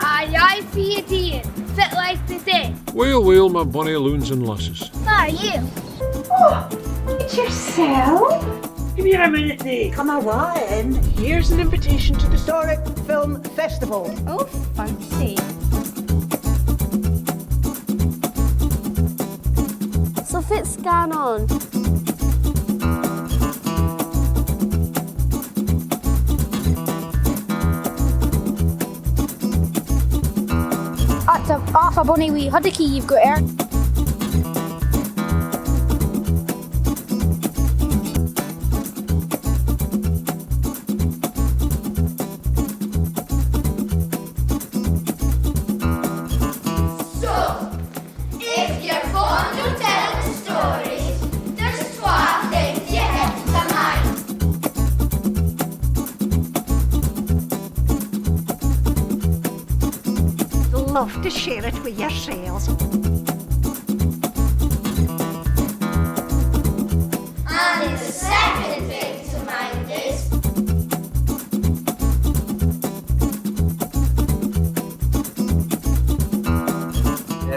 Aye, aye, for you, dear. Fit like the day. Well, well, my bonny loons and lasses. How are you? Oh, it's yourself? Give me a minute, Dave. Come away and Here's an invitation to the Historic Film Festival. Oh, fancy. So fit scan on. That's half a bonny wee huddicky you've got here. If you're fond of telling stories, there's 12 things you have to mind. Love to share it with yourselves. And the second thing to mind is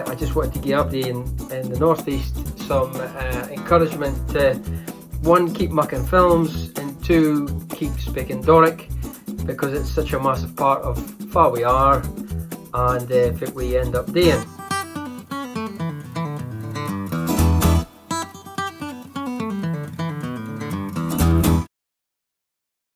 I just wanted to give everybody in the northeast some encouragement to, one, keep mucking films, and two, keep speaking Doric, because it's such a massive part of who we are and what we end up doing.